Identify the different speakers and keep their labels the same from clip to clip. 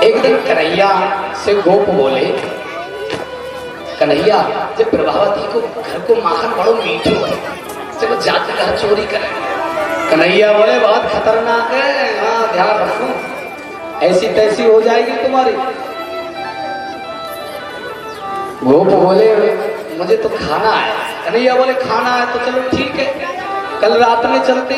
Speaker 1: एक दिन कन्हैया से गोप बोले, कन्हैया जब प्रभावती को घर को माखन बड़ो मीठो है, चलो जाके घर चोरी करें। कन्हैया बोले बहुत खतरनाक है, हाँ ध्यान रखो, ऐसी तैसी हो जाएगी तुम्हारी। गोप बोले मुझे तो खाना है। कन्हैया बोले खाना है तो चलो ठीक है, कल रात में चलते।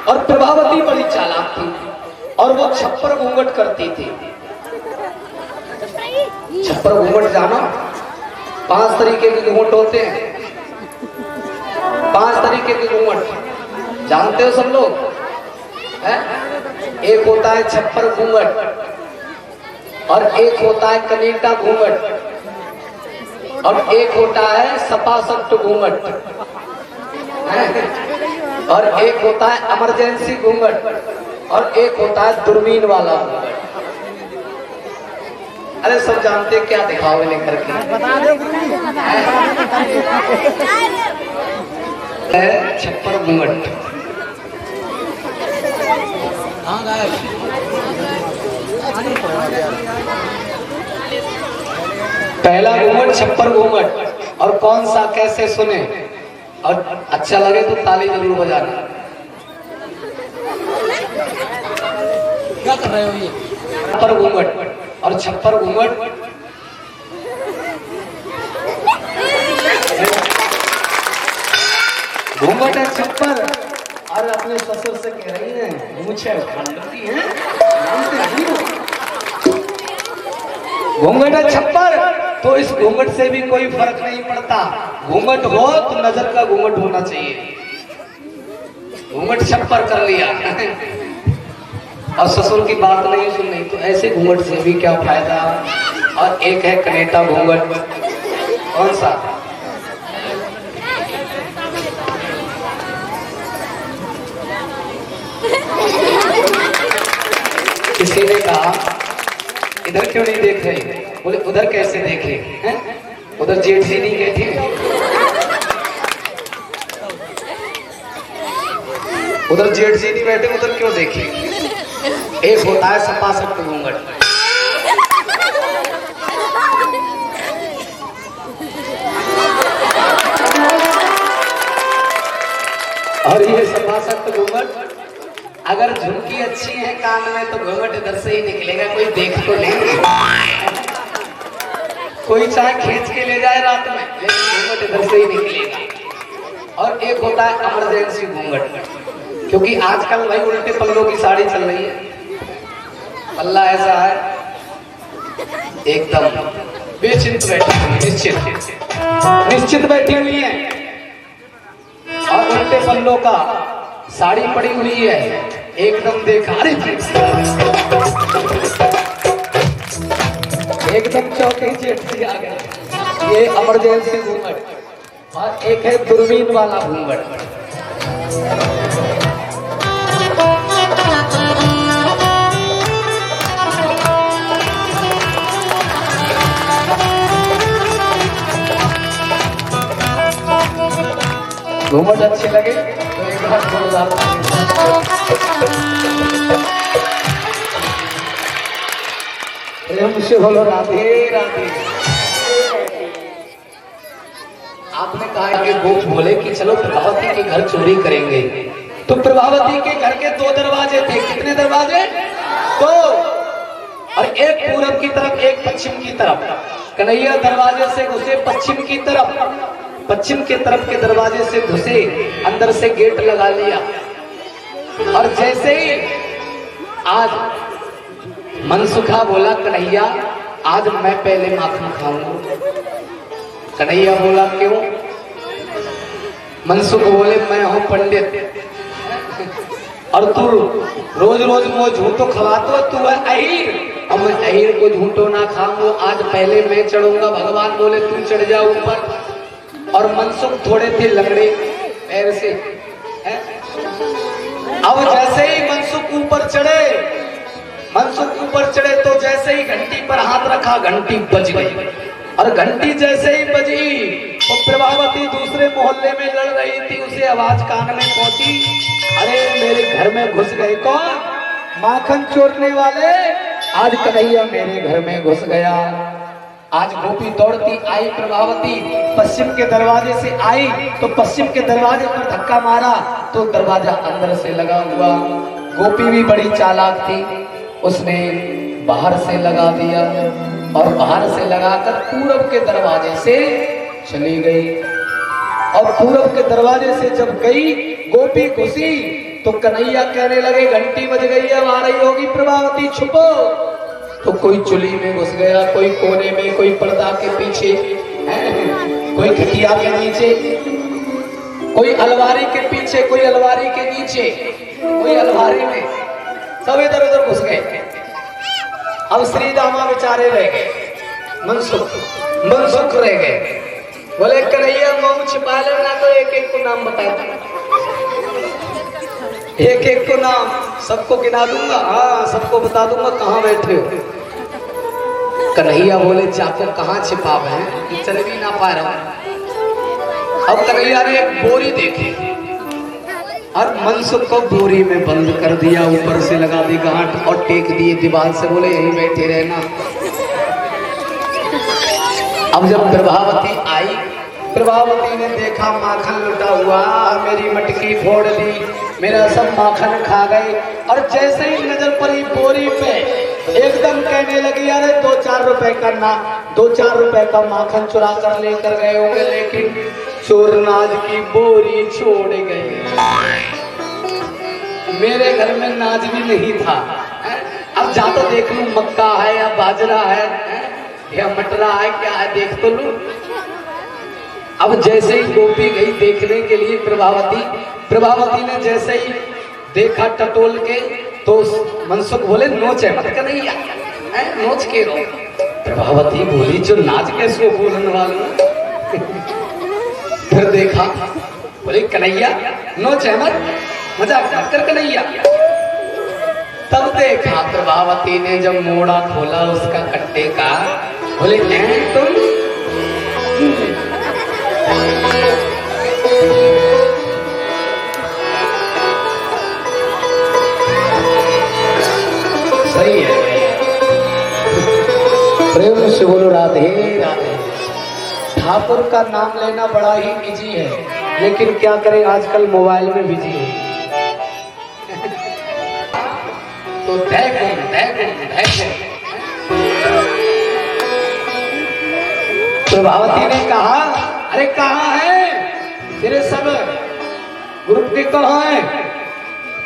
Speaker 1: और प्रभावती बड़ी चालाक थी और वो छप्पर घूंघट करती थी। छप्पर घूंघट जानो, 5 तरीके के घूंघट होते हैं। 5 तरीके के घूंघट जानते हो सब लोग है? एक होता है छप्पर घूंघट, और एक होता है कनेटा घूंघट, और एक होता है सपासट घूंघट, और एक होता है इमरजेंसी घूंघट, और एक होता है दूरबीन वाला घूंघट। अरे सब जानते हैं, क्या दिखाओगे लेकर के? बता दो। छप्पर घूंघट। पहला घूंघट छप्पर घूंघट। और कौन सा कैसे सुने और अच्छा लगे तो ताली जरूर बजाना। क्या कर रहे हो ये? छप्पर घूंघट और छप्पर घूंघट घूंघट है छप्पर। और अपने ससुर से कह रही है मुझे खंडती है, घूंघट है छप्पर। तो इस घूंघट से भी कोई फर्क नहीं पड़ता, घूंघट हो तो नजर का घूंघट होना चाहिए। घूंघट छप्पर कर लिया और ससुर की बात नहीं सुननी, तो ऐसे घूंघट से भी क्या फायदा। और एक है कनेटा घूंघट। कौन सा? किसी ने कहा इधर क्यों नहीं देख रहे? बोले उधर कैसे देखे हैं? उधर जेठ जी नहीं गए थे, उधर जेठ जी नहीं बैठे, उधर क्यों देखे? एक होता है सपासट घूंघट, और ये सपासट घूंघट अगर झुमकी अच्छी है कान में तो घूंघट इधर से ही निकलेगा, कोई देख तो नहीं। कोई चाहे खींच के ले जाए रात में, लेकिन घूंघट इधर से ही निकलेगा। और एक होता है इमरजेंसी घूंघट, क्योंकि आजकल भाई उल्टे पल्लों की साड़ी चल रही है। पल्ला ऐसा है एकदम बेचिंत बैठी हुई, निश्चित बैठी हुई है, और उल्टे पल्लों का साड़ी पड़ी हुई है एकदम देखा, अरे एकदम चौके जेठ जी आ गए। ये इमरजेंसी घूंघट। और एक है दूरबीन वाला घूंघट। घूंघट अच्छे लगे तो एक बार जोरदार प्रेम से बोलो राधे राधे। आपने कहा कि गोप बोले कि चलो प्रभावती के घर चोरी करेंगे, तो प्रभावती के घर के 2 दरवाजे थे। कितने दरवाजे? 2। और एक पूरब की तरफ, एक पश्चिम की तरफ। कन्हैया दरवाजे से घुसे पश्चिम की तरफ, पश्चिम के तरफ के दरवाजे से घुसे, अंदर से गेट लगा लिया। और जैसे ही आज मनसुखा बोला कन्हैया आज मैं पहले माखन खाऊंगा। कन्हैया बोला क्यों? मनसुख बोले मैं हूं पंडित और तू रोज रोज मुझे झूठो खवातो, तू है अहीर, और मैं अहीर को झूठो ना खाऊंगा। आज पहले मैं चढ़ूंगा। भगवान बोले तू चढ़ जा ऊपर। और मनसुख थोड़े थे लंगड़े पैर से, अब जैसे ही मनसुख ऊपर चढ़े तो जैसे ही घंटी पर हाथ रखा घंटी बज गई। और घंटी जैसे ही बजी तो प्रभावती दूसरे मोहल्ले में लड़ रही थी, उसे आवाज कान में पहुंची, अरे मेरे घर में घुस गए कौन? माखन चोरने वाले। आज कन्हैया मेरे घर में घुस गया। आज गोपी दौड़ती आई, प्रभावती पश्चिम के दरवाजे से आई तो पश्चिम के दरवाजे पर धक्का मारा तो दरवाजा अंदर से लगा हुआ। गोपी भी बड़ी चालाक थी, उसने बाहर से लगा दिया और बाहर से लगाकर पूरब के दरवाजे से चली गई। और पूरब के दरवाजे से जब गई गोपी घुसी तो कन्हैया कहने लगे घंटी बज गई है, अब आ रही होगी प्रभावती, छुपो। तो कोई चुली में घुस गया, कोई कोने में, कोई पर्दा के पीछे, कोई खटिया के नीचे, कोई अलमारी के पीछे, कोई अलमारी के नीचे, कोई अलमारी में, सब इधर उधर घुस गए। अब श्री रामा बेचारे रह गए, मनसुख रह गए। बोले कन्हैया मुंह छिपा लेना, तो एक एक को नाम बता दूंगा, एक एक को नाम सबको गिना दूंगा, हाँ सबको बता दूंगा कहाँ बैठे हो। कन्हैया बोले जाको कहाँ छिपावे हैं, चल भी ना पा रहा। अब कन्हैया ने एक बोरी देखी और मनसुख को बोरी में बंद कर दिया, ऊपर से लगा दी गांठ और टेक दिए दीवार से, बोले यहीं बैठे रहना। अब जब प्रभावती आई, प्रभावती ने देखा माखन लुटा हुआ, मेरी मटकी फोड़ दी, मेरा सब माखन खा गए। और जैसे ही नजर पड़ी बोरी पे एकदम कहने लगी अरे 2-4 रुपए का ना, 2-4 रुपए का माखन चुरा कर लेकर गए होंगे, लेकिन चोर नाज की बोरी छोड़ गए। मेरे घर में नाज भी नहीं था, अब जा तो देख लूं मक्का है या बाजरा है या मटरा है, क्या है देख तो लूं। अब जैसे ही गोपी गई देखने के लिए प्रभावती ने जैसे ही देखा टटोल के तो मनसुख बोले नोच है मत कन्हैया, नोच के रो। प्रभावती बोली जो नाच के सो बोलन वाली। फिर देखा, बोले कन्हैया नोच है मत, मजाक मत कर कन्हैया। तब देखा प्रभावती ने जब मोड़ा खोला उसका कट्टे का, बोले तुम सही है, प्रेम से बोलो राधे राधे। ठाकुर का नाम लेना बड़ा ही इजी है, लेकिन क्या करें आजकल मोबाइल में बिजी है। तो प्रभावती ने कहा अरे कहाँ है तेरे सब ग्रुप के, कहाँ है?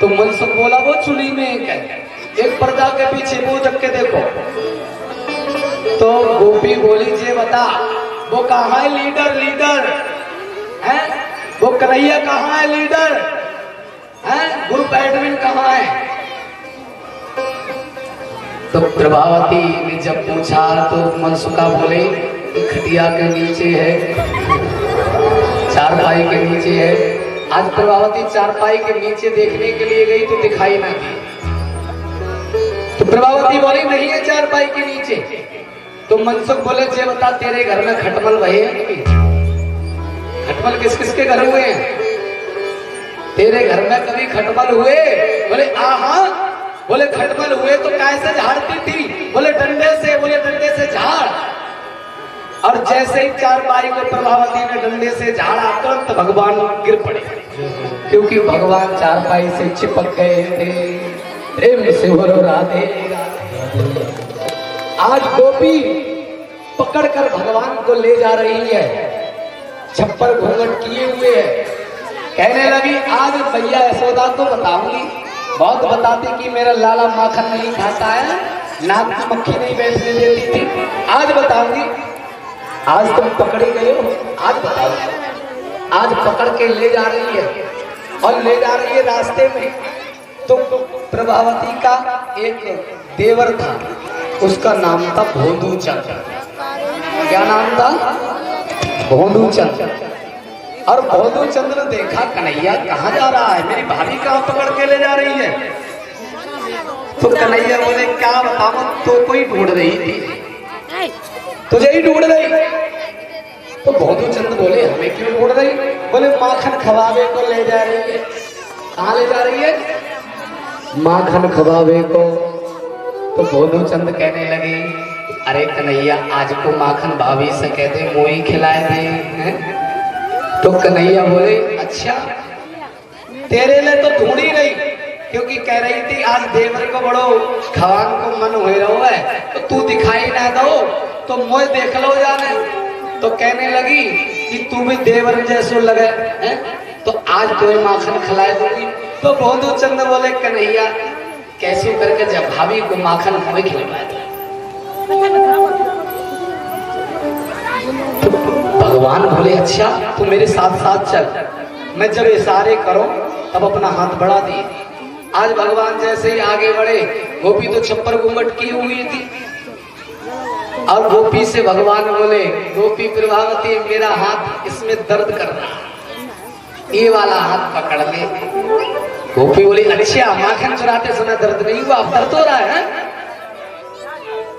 Speaker 1: तो मनसुख बोला वो चुली में एक पर्दा के पीछे, वो जब के देखो। तो गोपी बोली जे बता वो कहाँ है लीडर है, वो कन्हैया कहाँ है लीडर है, ग्रुप एडमिन कहाँ है? तो प्रभावती ने जब पूछा तो मनसुखा बोले खटिया के नीचे है, चारपाई के नीचे है। आज प्रभावती चारपाई के नीचे देखने के लिए गई तो दिखाई ना दी। तो प्रभावती बोली नहीं है चारपाई के नीचे। तो मनसुख बोले जे बता तेरे घर में खटमल भये हैं? खटमल किस किस के घर हुए हैं? तेरे घर में कभी खटमल हुए? बोले आहा। बोले खटमल हुए तो कैसे झाड़ती थी? बोले डंडे से। बोले डंडे से झाड़। और जैसे ही चारपाई को प्रभावती ने डंडे से झाड़ा तुरंत भगवान गिर पड़े, क्योंकि भगवान चारपाई से चिपक गए थे। प्रेम से बोलो राधे। आज गोपी पकड़कर भगवान को ले जा रही है, छप्पर घूंघट किए हुए है। कहने लगी आज भैया यशोदा को बताऊंगी, बहुत बताती कि मेरा लाला माखन नहीं खाता है, नाक की मक्खी नहीं बैठने देती थी, आज बताऊंगी। आज तुम पकड़े गए हो, आज बताओ। आज पकड़ के ले जा रही है और ले जा रही है रास्ते में। तो प्रभावती का एक देवर था, उसका नाम था भोंदूचंद। क्या नाम था? भोंदूचंद। और भोंदूचंद ने देखा कन्हैया कहाँ जा रहा है, मेरी भाभी कहाँ पकड़ के ले जा रही है। तो कन्हैया बोले क्या बताओ, तो कोई ढूंढ रही थी, तुझे ही ढूंढ रही। तो भोंदूचंद बोले हमें क्यों ढूंढ रही? बोले माखन खवावे को ले जा रही है। कहाँ ले जा रही है? माखन खवावे को। तो भोलू चंद कहने लगे, अरे कन्हैया आज को माखन भाभी से कहते मोई खिलाए दे हैं? तो कन्हैया बोले अच्छा तेरे लिए तो ढूंढी रही, क्योंकि कह रही थी आज देवर को बड़ो खवान को मन हो रहा है, तो तू दिखाई ना दो तो मोए देख लो जाने। तो कहने लगी कि तू भी देवर जैसो लगे हैं, तो आज तुझे माखन खिलाए दूंगी। तो भोलू चंद बोले कन्हैया कैसे करके जब भाभी को माखन हमें खिलवाए दो। भगवान बोले अच्छा तू मेरे साथ साथ चल, मैं जब इशारे करो तब अपना हाथ बढ़ा दिए। आज भगवान जैसे ही आगे बढ़े, गोपी तो छप्पर घूंघट की हुई थी, और गोपी से भगवान बोले गोपी प्रभावती मेरा हाथ इसमें दर्द कर रहा, ये वाला हाथ पकड़ ले। गोपी बोली अच्छा माखन चुराते समय दर्द नहीं हुआ, अब दर्द हो रहा है?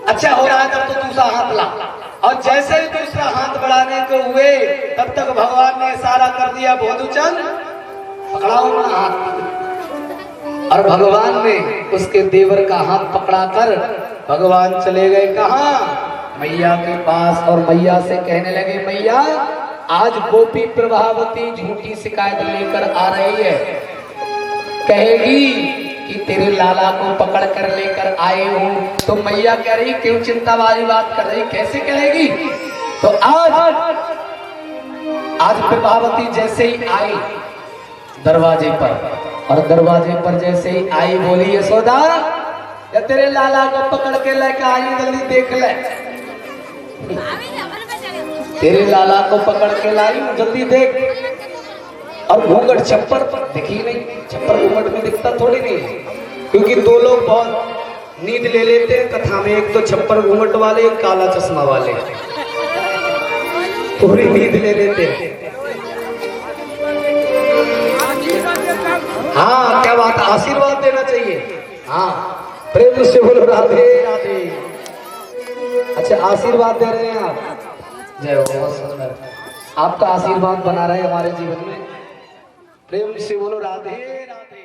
Speaker 1: अच्छा हो रहा है तब तो दूसरा हाथ ला। और जैसे ही दूसरा हाथ बढ़ाने को हुए तब तक भगवान ने इशारा कर दिया भोलू चंद पकड़ाओ अपना हाथ। और भगवान ने उसके देवर का हाथ पकड़ा कर भगवान चले गए कहाँ? मैया के पास। और मैया से कहने लगे मैया आज गोपी प्रभावती झूठी शिकायत लेकर आ रही है, कहेगी कि तेरे लाला को पकड़ कर लेकर आए हूं। तो मैया कह रही क्यों चिंता वाली बात कर रही, कैसे कहेगी? तो आज प्रभावती जैसे ही आई दरवाजे पर, और दरवाजे पर जैसे ही आई बोली यशोदा या तेरे लाला को पकड़ के लेकर आई, जल्दी देख ले। तेरे लाला को पकड़ के लाई जल्दी देख। और घूंघट छप्पर दिखी नहीं, छप्पर घूंघट में दिखता थोड़ी नहीं, क्योंकि दो लोग बहुत नींद ले लेते हैं कथा में, एक तो छप्पर घूंघट वाले एक काला चश्मा वाले, पूरी नींद ले लेते हैं। हाँ क्या बात, आशीर्वाद देना चाहिए। हाँ प्रेम से बोलो राधे राधे। अच्छा आशीर्वाद दे रहे हैं आप, जय हो, बहुत सुंदर। आपका आशीर्वाद बना रहे हमारे जीवन में। प्रेम से बोलो राधे राधे।